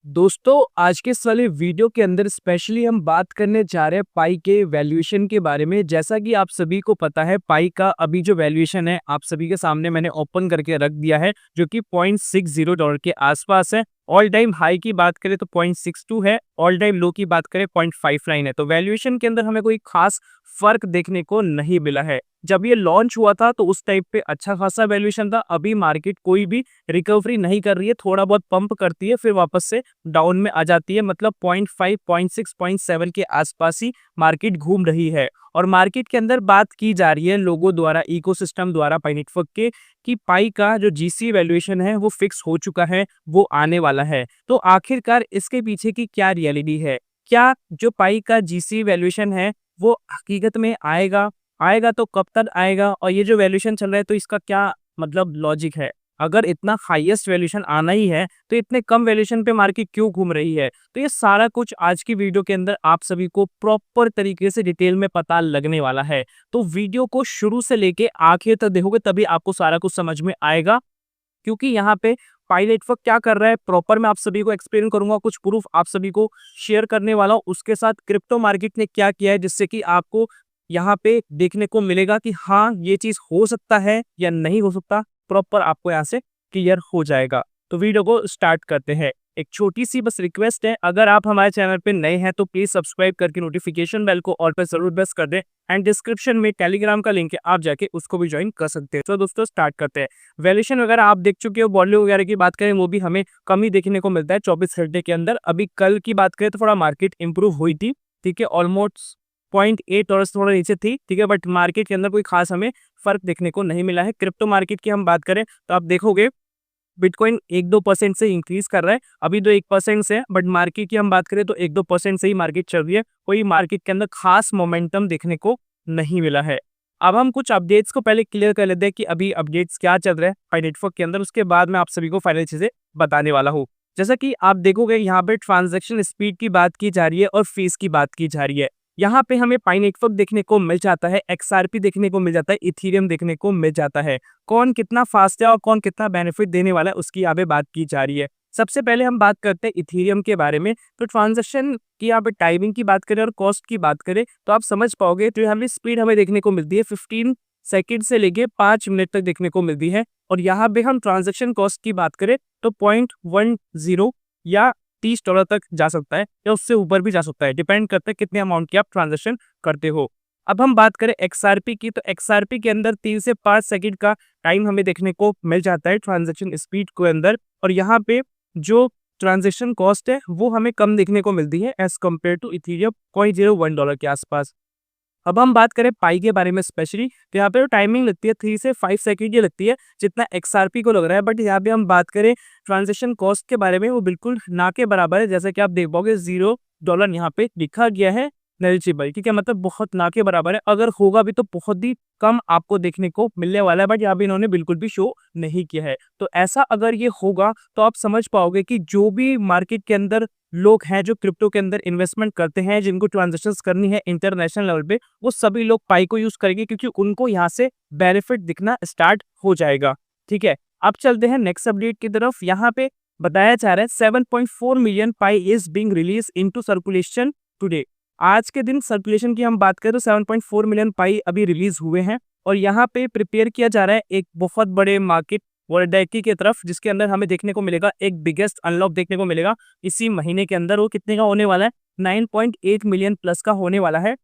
दोस्तों आज के इस वाले वीडियो के अंदर स्पेशली हम बात करने जा रहे हैं पाई के वैल्यूएशन के बारे में। जैसा कि आप सभी को पता है पाई का अभी जो वैल्यूएशन है आप सभी के सामने मैंने ओपन करके रख दिया है, जो कि $0.60 के आसपास है। ऑल टाइम हाई की बात करें तो 0.62 है, ऑल टाइम लो की बात करें 0.59 है। तो वैल्यूएशन के अंदर हमें कोई खास फर्क देखने को नहीं मिला है। जब ये लॉन्च हुआ था तो उस टाइप पे अच्छा खासा वैल्यूएशन था। अभी मार्केट कोई भी रिकवरी नहीं कर रही है, थोड़ा बहुत पंप करती है फिर वापस से डाउन में आ जाती है। मतलब 0.5, 0.6, 0.7 के आसपास ही मार्केट घूम रही है। और मार्केट के अंदर बात की जा रही है लोगों द्वारा, इकोसिस्टम द्वारा पाई नेटवर्क के, कि पाई का जो जीसी वैल्यूएशन है वो फिक्स हो चुका है, वो आने वाला है। तो आखिरकार इसके पीछे की क्या रियलिटी है? क्या जो पाई का जीसी वैल्यूएशन है वो हकीकत में आएगा? आएगा तो कब तक आएगा? और ये जो वैल्यूएशन चल रहा है तो इसका क्या मतलब लॉजिक है? अगर इतना हाईएस्ट वैल्यूएशन आना ही है तो इतने कम वैल्यूएशन पे मार्केट क्यों घूम रही है? तो ये सारा कुछ आज की वीडियो के अंदर आप सभी को प्रॉपर तरीके से डिटेल में पता लगने वाला है। तो वीडियो को शुरू से लेके आखिर तक देखोगे तभी आपको सारा कुछ समझ में आएगा, क्योंकि यहाँ पे पाई नेटवर्क क्या कर रहा है प्रॉपर मैं आप सभी को एक्सप्लेन करूंगा। कुछ प्रूफ आप सभी को शेयर करने वाला हूँ। उसके साथ क्रिप्टो मार्केट ने क्या किया है जिससे कि आपको यहाँ पे देखने को मिलेगा कि हाँ ये चीज हो सकता है या नहीं हो सकता, प्रॉपर आपको यहाँ से क्लियर हो जाएगा। तो वीडियो को स्टार्ट करते हैं। एक छोटी सी बस रिक्वेस्ट है, अगर आप हमारे चैनल पे नए हैं तो प्लीज सब्सक्राइब करके नोटिफिकेशन बेल को ऑल पे जरूर प्रेस कर दें। एंड डिस्क्रिप्शन में टेलीग्राम का लिंक है, आप जाके उसको भी ज्वाइन कर सकते हैं। तो दोस्तों स्टार्ट करते हैं। वैल्यूएशन वगैरह आप देख चुके हो, वॉल्यूम वगैरह की बात करें वो भी हमें कम ही देखने को मिलता है 24 घंटे के अंदर। अभी कल की बात करें तो थोड़ा मार्केट इंप्रूव हुई थी, ठीक है, ऑलमोस्ट $0.8 थोड़ा नीचे थी, ठीक है, बट मार्केट के अंदर कोई खास हमें फर्क देखने को नहीं मिला है। क्रिप्टो मार्केट की हम बात करें तो आप देखोगे बिटकॉइन 1-2% से इंक्रीज कर रहा है, अभी तो 1% से है, बट मार्केट की हम बात करें तो 1-2% से ही मार्केट चल रही है। कोई मार्केट के अंदर खास मोमेंटम देखने को नहीं मिला है। अब हम कुछ अपडेट्स को पहले क्लियर कर लेते हैं कि अभी अपडेट्स क्या चल रहा है पाई नेटवर्क के अंदर, उसके बाद मैं आप सभी को फाइनल चीजें बताने वाला हूँ। जैसा कि आप देखोगे यहाँ पे ट्रांजैक्शन स्पीड की बात की जा रही है और फीस की बात की जा रही है। यहाँ पे हमें पाई नेटवर्क देखने को मिल जाता है, XRP देखने को मिल जाता है, इथेरियम देखने को मिल जाता है। कौन कितना फास्ट है और कौन कितना बेनिफिट देने वाला है उसकी यहाँ पे बात की जा रही है। सबसे पहले हम बात करते हैं इथेरियम के बारे में। तो ट्रांजैक्शन की यहाँ पे टाइमिंग की बात करें और कॉस्ट की बात करें तो आप समझ पाओगे। तो यहाँ पे स्पीड हमें देखने को मिलती है 15 सेकंड से लेके 5 मिनट तक देखने को मिलती है। और यहाँ पे हम ट्रांजैक्शन कॉस्ट की बात करें तो 0.10 या $30 तक जा सकता है या उससे ऊपर भी जा सकता है, डिपेंड करता है कितने अमाउंट की आप ट्रांजैक्शन करते हो। अब हम बात करें XRP की, तो XRP के अंदर 3 से 5 सेकंड का टाइम हमें देखने को मिल जाता है ट्रांजैक्शन स्पीड के अंदर। और यहाँ पे जो ट्रांजैक्शन कॉस्ट है वो हमें कम देखने को मिलती है एज कम्पेयर टू इथेरियम, $0.01 के आसपास। अब हम बात करें पाई के बारे में स्पेशली, तो यहाँ पे टाइमिंग लगती है 3 से 5 सेकंड की लगती है जितना XRP को लग रहा है। बट यहाँ पे हम बात करें ट्रांजैक्शन कॉस्ट के बारे में, वो बिल्कुल ना के बराबर है। जैसा कि आप देख पाओगे $0 यहाँ पे लिखा गया है नेगोशिएबल, ठीक है, मतलब बहुत ना के बराबर है। अगर होगा भी तो बहुत ही कम आपको देखने को मिलने वाला है, बट यहाँ पे इन्होंने बिल्कुल भी शो नहीं किया है। तो ऐसा अगर ये होगा तो आप समझ पाओगे कि जो भी मार्केट के अंदर लोग हैं जो क्रिप्टो के अंदर इन्वेस्टमेंट करते हैं, जिनको ट्रांजैक्शंस करनी है इंटरनेशनल लेवल पे, वो सभी लोग पाई को यूज करेंगे क्योंकि उनको यहाँ से बेनिफिट दिखना स्टार्ट हो जाएगा। ठीक है, अब चलते हैं नेक्स्ट अपडेट की तरफ। यहाँ पे बताया जा रहा है 7.4 million pi is being release into circulation today. आज के दिन सर्कुलेशन की हम बात करें तो 7.4 मिलियन पाई अभी रिलीज हुए हैं। और यहाँ पे प्रिपेयर किया जा रहा है एक बहुत बड़े मार्केट वोलेटिलिटी की तरफ, जिसके अंदर हमें देखने को मिलेगा एक बिगेस्ट अनलॉक देखने को मिलेगा इसी महीने के अंदर। वो कितने का होने वाला है? 9.8 मिलियन प्लस का होने वाला है,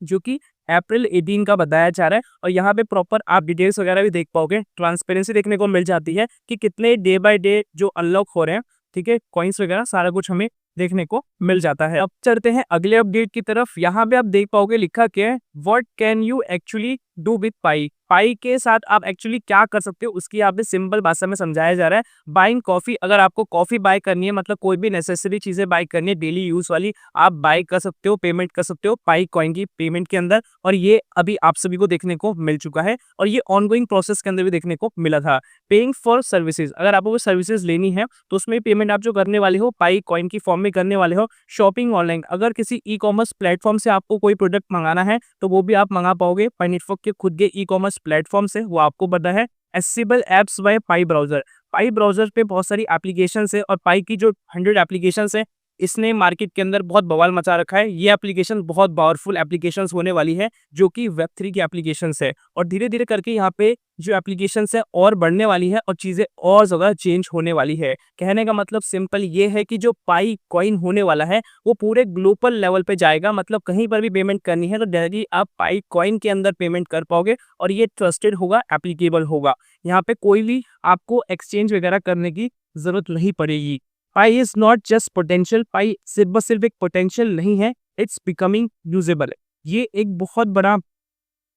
जो कि अप्रैल 18 का बताया जा रहा है। और यहाँ पे प्रॉपर आप डिटेल्स वगैरह भी देख पाओगे, ट्रांसपेरेंसी देखने को मिल जाती है कि कितने डे बाय डे जो अनलॉक हो रहे हैं, ठीक है, कॉइन्स वगैरह सारा कुछ हमें देखने को मिल जाता है। अब चलते हैं अगले अपडेट की तरफ। यहाँ पे आप देख पाओगे लिखा क्या है, what can you actually do with Pi. Pi के साथ आप एक्चुअली क्या कर सकते हो उसकी यहाँ पे सिंपल भाषा में समझाया जा रहा है। बाइंग कॉफी, अगर आपको कॉफी बाय करनी है, मतलब कोई भी नेसेसरी चीजें बाय करनी है डेली यूज वाली, आप बाय कर सकते हो, पेमेंट कर सकते हो पाई कॉइन की पेमेंट के अंदर। और ये अभी आप सभी को देखने को मिल चुका है और ये ऑनगोइंग प्रोसेस के अंदर भी देखने को मिला था। पेइंग फॉर सर्विसेज, अगर आपको सर्विसेज लेनी है तो उसमें पेमेंट आप जो करने वाले हो पाई कॉइन की फॉर्म में करने वाले हो। शॉपिंग ऑनलाइन, अगर किसी ई कॉमर्स प्लेटफॉर्म से आपको कोई प्रोडक्ट मंगाना है तो वो भी आप मंगा पाओगे पाई नेटवर्क के खुद के ई कॉमर्स प्लेटफॉर्म से, वो आपको पता है। Accessible apps by pi browser, pi browser पे बहुत सारी एप्लीकेशंस है और पाई की जो 100 एप्लीकेशंस है, इसने मार्केट के अंदर बहुत बवाल मचा रखा है। ये एप्लीकेशन बहुत पावरफुल एप्लीकेशंस होने वाली है, जो कि वेब 3 की एप्लीकेशंस है और धीरे-धीरे करके यहाँ पे जो एप्लीकेशंस है और बढ़ने वाली है और चीज़ें और ज़्यादा चेंज होने वाली है। कहने का मतलब सिंपल ये है कि जो पाई कॉइन होने वाला है, वो पूरे ग्लोबल लेवल पे जाएगा। मतलब कहीं पर भी पेमेंट करनी है तो डायरेक्टली आप पाई कॉइन के अंदर पेमेंट कर पाओगे और ये ट्रस्टेड होगा, एप्लीकेबल होगा। यहाँ पे कोई भी आपको एक्सचेंज वगैरह करने की ज़रूरत नहीं पड़ेगी। पाई इज़ नॉट जस्ट पोटेंशियल, पाई सिर्फ बस सिर्फ एक पोटेंशियल नहीं है, इट्स बिकमिंग यूजेबल। ये एक बहुत बड़ा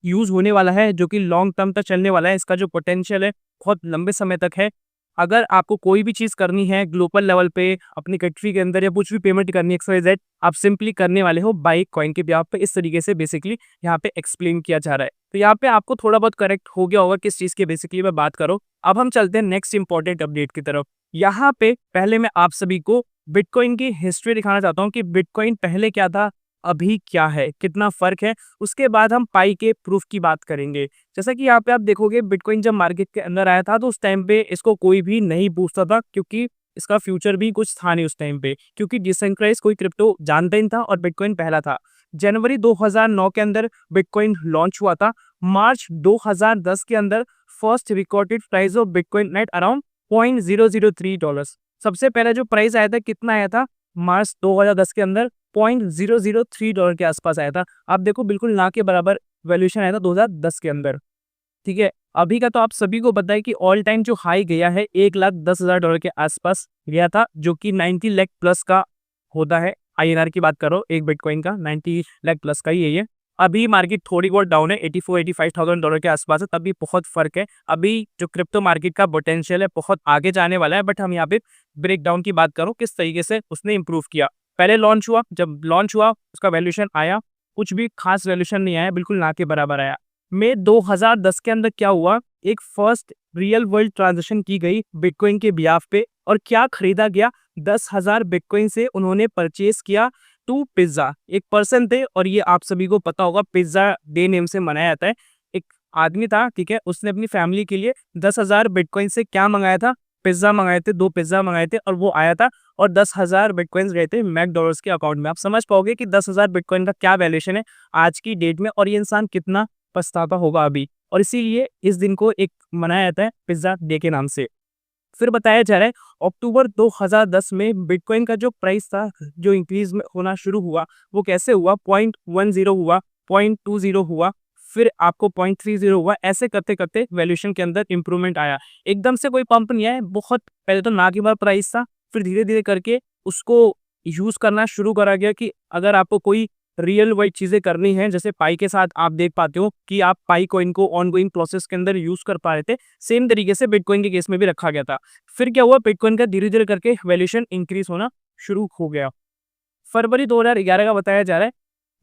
यूज़ होने वाला है, जो कि लॉन्ग टर्म तक चलने वाला है। इसका जो पोटेंशियल है, बहुत लंबे समय तक है। अगर आपको कोई भी चीज़ करनी है ग्लोबल लेवल पे, अपनी कंट्री के अंदर या कुछ भी पेमेंट करनी है XYZ, आप सिंपली करने वाले हो बाई कॉइन के बिहाफ पे। इस तरीके से बेसिकली यहाँ पे एक्सप्लेन किया जा रहा है। तो यहाँ पे आपको थोड़ा बहुत करेक्ट हो गया होगा किस चीज़ की बेसिकली मैं बात कर रहा हूँ। अब हम चलते हैं नेक्स्ट इंपॉर्टेंट अपडेट की तरफ। यहाँ पे पहले मैं आप सभी को बिटकॉइन की हिस्ट्री दिखाना चाहता हूँ कि बिटकॉइन पहले क्या था, अभी क्या है, कितना फ़र्क है। उसके बाद हम पाई के प्रूफ की बात करेंगे। जैसा कि यहाँ पे आप देखोगे, बिटकॉइन जब मार्केट के अंदर आया था तो उस टाइम पे इसको कोई भी नहीं पूछता था, क्योंकि इसका फ्यूचर भी कुछ था नहीं उस टाइम पे, क्योंकि डिसेंट्रलाइज कोई क्रिप्टो जानता ही नहीं था और बिटकॉइन पहला था। जनवरी 2009 के अंदर बिटकॉइन लॉन्च हुआ था। मार्च 2010 के अंदर first recorded price of bitcoin at around $0.003। सबसे पहला जो प्राइस आया था, कितना आया था, मार्च 2010 के अंदर $0.003 के आसपास आया था। आप देखो बिल्कुल ना के बराबर वैल्यूएशन आया था 2010 के अंदर। ठीक है, अभी का तो आप सभी को पता है कि ऑल टाइम जो हाई गया है $1,10,000 के आसपास गया था, जो कि 90 लाख प्लस का होता है। INR की बात करो, एक बिटकॉइन का 90 लाख प्लस का ही है ये। अभी मार्केट थोड़ी बहुत डाउन है, $84,000-85,000 के आसपास है, तब भी बहुत फर्क है। अभी जो क्रिप्टो मार्केट का पोटेंशियल है बहुत आगे जाने वाला है, बट हम यहाँ पे ब्रेक डाउन की बात करो किस तरीके से उसने इंप्रूव किया। पहले लॉन्च हुआ, जब लॉन्च हुआ उसका वैल्यूएशन आया, कुछ भी खास वैल्यूएशन नहीं आया, बिल्कुल ना के बराबर आया। मई 2010 के अंदर क्या हुआ, एक फर्स्ट रियल वर्ल्ड ट्रांजेक्शन की गई बिटकॉइन के बिहाफ पे, और क्या खरीदा गया, 10,000 बिटकॉइन से उन्होंने परचेज किया टू पिज्जा। एक पर्सन थे, और ये आप सभी को पता होगा, पिज्जा डे नेम से मनाया जाता है। एक आदमी था, ठीक है, उसने अपनी फैमिली के लिए 10,000 बिटकॉइन से क्या मंगाया था, पिज्जा मंगाए थे, 2 पिज्जा मंगाए थे, और वो आया था, और 10,000 बिटकॉइंस गए थे मैकडॉनल्ड्स के अकाउंट में। आप समझ पाओगे कि 10,000 बिटकॉइन का क्या वैल्यूएशन है आज की डेट में, और ये इंसान कितना पछताता होगा अभी। और इसीलिए इस दिन को एक मनाया जाता है पिज्जा डे के नाम से। फिर बताया जा रहा है अक्टूबर 2010 में बिटकॉइन का जो प्राइस था, जो इंक्रीज होना शुरू हुआ, वो कैसे हुआ, 0.10 हुआ, 0.20 हुआ, फिर आपको 0.30 हुआ। ऐसे करते करते वैल्यूएशन के अंदर इंप्रूवमेंट आया। एकदम से कोई पंप नहीं आया, बहुत पहले तो ना के बराबर प्राइस था, फिर धीरे धीरे करके उसको यूज करना शुरू करा गया कि अगर आपको कोई रियल वर्ल्ड चीजें करनी है, जैसे पाई के साथ आप देख पाते हो कि आप पाई कॉइन को ऑनगोइंग प्रोसेस के अंदर यूज कर पा रहे थे, सेम तरीके से बिटकॉइन के केस में भी रखा गया था। फिर क्या हुआ, बिटकॉइन का धीरे धीरे करके वैल्यूएशन इंक्रीज होना शुरू हो गया। फरवरी 2011 का बताया जा रहा है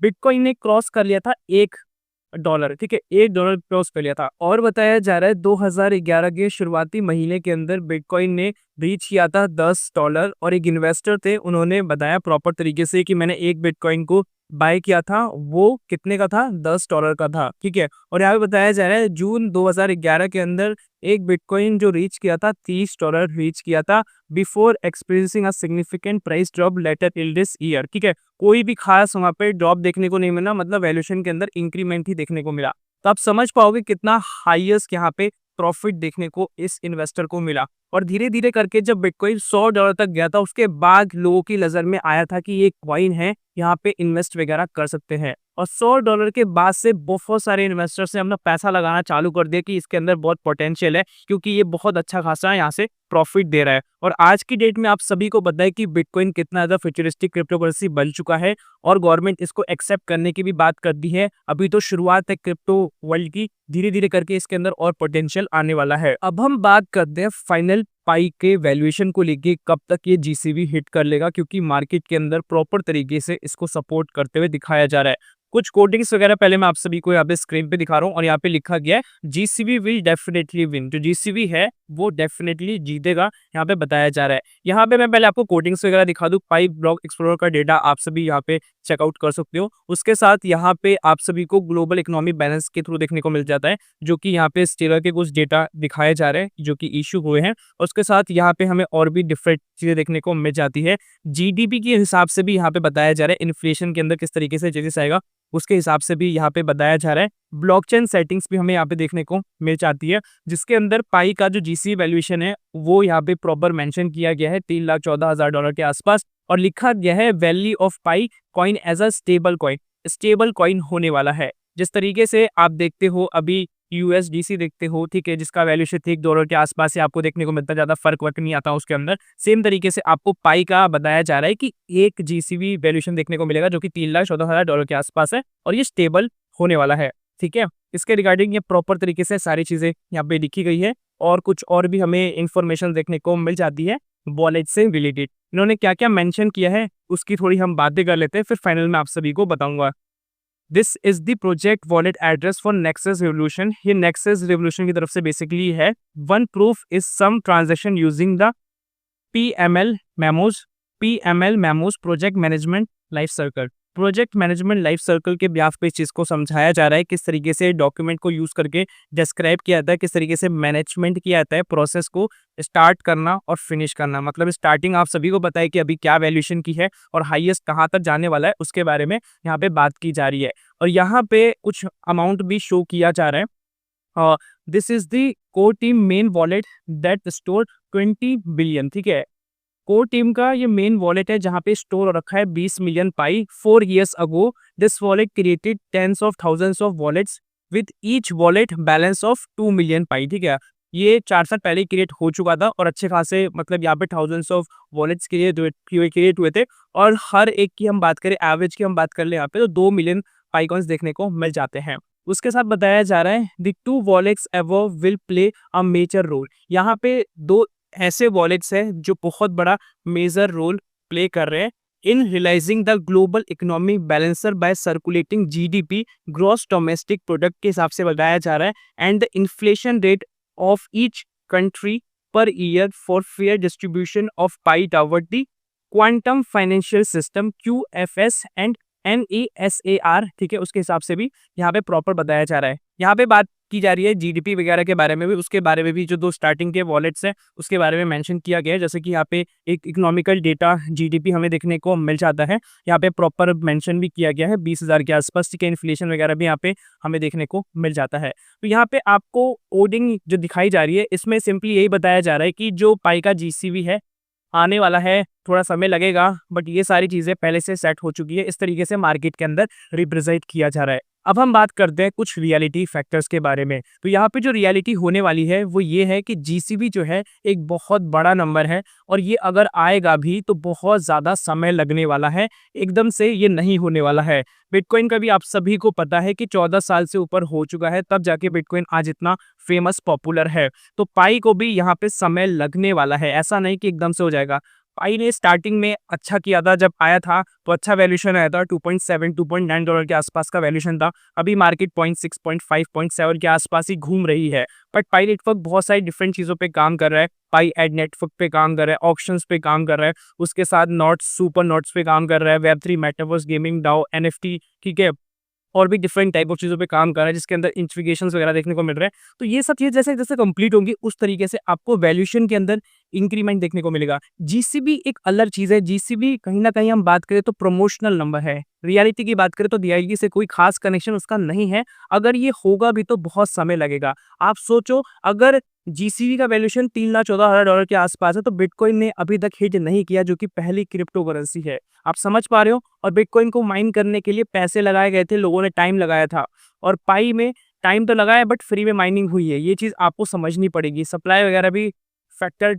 बिटकॉइन ने क्रॉस कर लिया था $1, ठीक है, $1 क्रॉस कर लिया था। और बताया जा रहा है 2011 के शुरुआती महीने के अंदर बिटकॉइन ने रीच किया था $10, और एक इन्वेस्टर थे, उन्होंने बताया प्रॉपर तरीके से कि मैंने एक बिटकॉइन को बाय किया था, वो कितने का था, $10 का था, ठीक है। और यहाँ पे बताया जा रहा है जून 2011 के अंदर एक बिटकॉइन जो रीच किया था, $30 रीच किया था, before experiencing a significant price drop later in this year, ठीक है। कोई भी खास वहाँ पे ड्रॉप देखने को नहीं मिला, मतलब वैल्यूएशन के अंदर इंक्रीमेंट ही देखने को मिला। तो आप समझ पाओगे कितना हाईएस्ट यहाँ पे प्रॉफिट देखने को इस इन्वेस्टर को मिला। और धीरे धीरे करके जब बिटकॉइन $100 तक गया था, उसके बाद लोगों की नजर में आया था कि ये कॉइन है, यहाँ पे इन्वेस्ट वगैरह कर सकते हैं। और $100 के बाद से बहुत सारे इन्वेस्टर्स ने अपना पैसा लगाना चालू कर दिया कि इसके अंदर बहुत पोटेंशियल है, क्योंकि ये बहुत अच्छा खासा यहाँ से प्रॉफिट दे रहा है। और आज की डेट में आप सभी को पता है कि बिटकॉइन कितना ज्यादा फ्यूचरिस्टिक क्रिप्टो करेंसी बन चुका है, और गवर्नमेंट इसको एक्सेप्ट करने की भी बात कर दी है। अभी तो शुरुआत है क्रिप्टो वर्ल्ड की, धीरे धीरे करके इसके अंदर और पोटेंशियल आने वाला है। अब हम बात करते हैं फाइनल पाई के वैल्यूएशन को लेके, कब तक ये जीसीबी हिट कर लेगा, क्योंकि मार्केट के अंदर प्रॉपर तरीके से इसको सपोर्ट करते हुए दिखाया जा रहा है। कुछ कोडिंग्स वगैरह पहले मैं आप सभी को यहाँ पे स्क्रीन पे दिखा रहा हूँ और यहाँ पे लिखा गया है जीसीबी विल डेफिनेटली विन। जो जीसीबी है वो डेफिनेटली जीतेगा, यहाँ पे बताया जा रहा है। यहाँ पे मैं पहले आपको कोडिंग्स वगैरह दिखा दूँ। पाई ब्लॉक एक्सप्लोरर का डेटा आप सभी यहाँ पे चेकआउट कर सकते हो। उसके साथ यहाँ पे आप सभी को ग्लोबल इकोनॉमी बैलेंस के थ्रू देखने को मिल जाता है, जो कि यहाँ पे इस टेलर के कुछ डेटा दिखाए जा रहे हैं जो कि इशू हुए हैं। उसके साथ यहाँ पे हमें और भी डिफरेंट चीजें देखने को मिल जाती है। जीडीपी के हिसाब से भी यहाँ पे बताया जा रहा है इन्फ्लेशन के अंदर किस तरीके से चेंजेस आएगा, उसके हिसाब से भी यहाँ पे बताया जा रहा है। ब्लॉकचेन सेटिंग्स भी हमें यहाँ पे देखने को मिल जाती है, जिसके अंदर पाई का जो जीसी वैल्यूएशन है वो यहाँ पे प्रॉपर मेंशन किया गया है $3,14,000 के आसपास, और लिखा गया है value of Pi coin as a stable coin होने वाला है। जिस तरीके से आप देखते हो अभी यूएसडीसी देखते हो, ठीक है, जिसका वैल्यूएशन $1 के आसपास से आपको देखने को मिलता है, ज्यादा फर्क वर्क नहीं आता उसके अंदर। सेम तरीके से आपको पाई का बताया जा रहा है कि एक जीसीबी वैल्यूएशन देखने को मिलेगा जो कि $3,14,000 के आसपास है और ये स्टेबल होने वाला है। ठीक है, इसके रिगार्डिंग ये प्रॉपर तरीके से सारी चीजें यहाँ पे लिखी गई है और कुछ और भी हमें इंफॉर्मेशन देखने को मिल जाती है वॉलेट से रिलेटेड। इन्होंने क्या क्या मेंशन किया है उसकी थोड़ी हम बातें कर लेते हैं, फिर फाइनल में आप सभी को बताऊंगा। This is the project wallet address for nexus revolution. ये नेक्सस रेवोल्यूशन की तरफ से बेसिकली है। One proof is some transaction using the PML memos project management life circle. Project management life circle के ब्याफ पे इस चीज को समझाया जा रहा है, किस तरीके से डॉक्यूमेंट को यूज करके डिस्क्राइब किया जाता है, किस तरीके से मैनेजमेंट किया जाता है प्रोसेस को स्टार्ट करना और फिनिश करना। मतलब स्टार्टिंग आप सभी को पता है कि अभी क्या वैल्यूएशन की है और हाईएस्ट कहाँ तक जाने वाला है, उसके बारे में यहाँ पे बात की जा रही है। और यहाँ पे कुछ अमाउंट भी शो किया जा रहा है। This is the core team main wallet that store 20 billion. ठीक है, कोर टीम का ये मेन वॉलेट है जहां पे स्टोर रखा है 20 million Pi. 4 years ago this wallet created tens of thousands of wallets with each wallet balance of 2 million Pi. ठीक है, ये 4 साल पहले क्रिएट हो चुका था और अच्छे खासे मतलब यहाँ पे थाउजेंड्स ऑफ वॉलेट्स क्रिएट हुए थे। और हर एक की हम बात करें, एवरेज की हम बात कर ले यहाँ पे, तो 2 मिलियन पाई कॉइंस देखने को मिल जाते हैं। उसके साथ बताया जा रहा है the 2 wallets above will play a major role. यहाँ पे दो ऐसे वॉलेट्स हैं जो बहुत बड़ा मेजर रोल प्ले कर रहे हैं in realising the global economic balancer by circulating GDP gross domestic product के हिसाब से बताया जा रहा है and the inflation rate of each country per year for fair distribution of Pi toward the quantum financial system QFS and NESAR। ठीक है, उसके हिसाब से भी यहाँ पे प्रॉपर बताया जा रहा है। यहाँ पे बात की जा रही है जीडीपी वगैरह के बारे में भी, उसके बारे में भी जो 2 स्टार्टिंग के वॉलेट्स हैं उसके बारे में मेंशन किया गया है। जैसे कि यहाँ पे एक इकोनॉमिकल डेटा जीडीपी हमें देखने को मिल जाता है, यहाँ पे प्रॉपर मेंशन भी किया गया है 20,000 के आसपास। ठीक है, इन्फ्लेशन वगैरह भी यहाँ पे हमें देखने को मिल जाता है। तो यहाँ पे आपको कोडिंग जो दिखाई जा रही है इसमें सिंपली यही बताया जा रहा है कि जो पाई का जीसीवी है आने वाला है, थोड़ा समय लगेगा, बट ये सारी चीजें पहले से सेट हो चुकी है। इस तरीके से मार्केट के अंदर रिप्रेजेंट किया जा रहा है। अब हम बात करते हैं कुछ रियलिटी फैक्टर्स के बारे में। तो यहाँ पे जो रियलिटी होने वाली है वो ये है कि जीसीबी जो है एक बहुत बड़ा नंबर है और ये अगर आएगा भी तो बहुत ज़्यादा समय लगने वाला है, एकदम से ये नहीं होने वाला है। बिटकॉइन का भी आप सभी को पता है कि 14 साल से ऊपर हो चुका है, तब जाके बिटकॉइन आज इतना फेमस पॉपुलर है। तो पाई को भी यहाँ पे समय लगने वाला है, ऐसा नहीं कि एकदम से हो जाएगा। पाई ने स्टार्टिंग में अच्छा किया था, जब आया था तो अच्छा वैल्यूएशन आया था, 2.7 $2.9 के आसपास का वैल्यूएशन था। अभी मार्केट 0.6 0.5 0.7 के आसपास ही घूम रही है। बट पाई नेटवर्क बहुत सारी डिफरेंट चीज़ों पे काम कर रहा है। पाई एड नेटवर्क पे काम कर रहा है, ऑप्शंस पे काम कर रहा है, उसके साथ नोट्स, सुपर नोट्स पे काम कर रहा है, Web3, metaverse, gaming, Dow, NFT, ठीक है, और भी डिफरेंट टाइप ऑफ चीज़ों पे काम कर रहा है जिसके अंदर इंटीग्रेशंस वगैरह देखने को मिल रहा है। तो ये सब चीज़ जैसे जैसे कंप्लीट होंगी उस तरीके से आपको वैल्यूएशन के अंदर इंक्रीमेंट देखने को मिलेगा। जीसीबी एक अलग चीज़ है। जीसीबी कहीं ना कहीं हम बात करें तो प्रमोशनल नंबर है। रियलिटी की बात करें तो रियलिटी से कोई खास कनेक्शन उसका नहीं है। अगर ये होगा भी तो बहुत समय लगेगा। आप सोचो, अगर जीसीबी का वैल्यूएशन $3,14,000 के आसपास है तो बिटकॉइन ने अभी तक हिट नहीं किया, जो कि पहली क्रिप्टो करेंसी है। आप समझ पा रहे हो। और बिटकॉइन को माइन करने के लिए पैसे लगाए गए थे, लोगों ने टाइम लगाया था, और पाई में टाइम तो लगाया बट फ्री में माइनिंग हुई है। ये चीज़ आपको समझनी पड़ेगी। सप्लाई वगैरह भी फैक्टर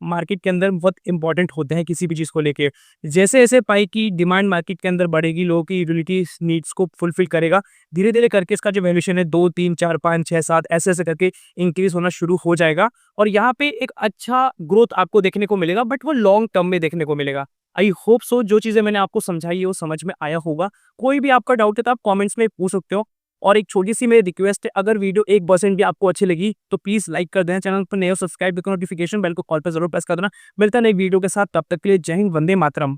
मार्केट के अंदर बहुत इंपॉर्टेंट होते हैं किसी भी चीज़ को लेके। जैसे जैसे पाई की डिमांड मार्केट के अंदर बढ़ेगी, लोगों की यूटिलिटी नीड्स को फुलफिल करेगा, धीरे धीरे करके इसका जो वैल्यूएशन है 2 3 4 5 6 7 ऐसे ऐसे करके इंक्रीज होना शुरू हो जाएगा। और यहाँ पे एक अच्छा ग्रोथ आपको देखने को मिलेगा, बट वो लॉन्ग टर्म में देखने को मिलेगा। आई होप सो जो चीज़ें मैंने आपको समझाई है वो समझ में आया होगा। कोई भी आपका डाउट है तो आप कमेंट्स में पूछ सकते हो। और एक छोटी-सी मेरी रिक्वेस्ट है, अगर वीडियो 1% भी आपको अच्छी लगी तो प्लीज़ लाइक कर देना, चैनल पर नए हो सब्सक्राइब करके नोटिफिकेशन बेल को कॉल पे ज़रूर प्रेस कर देना। मिलता है नई वीडियो के साथ, तब तक के लिए जय हिंद, वंदे मातरम।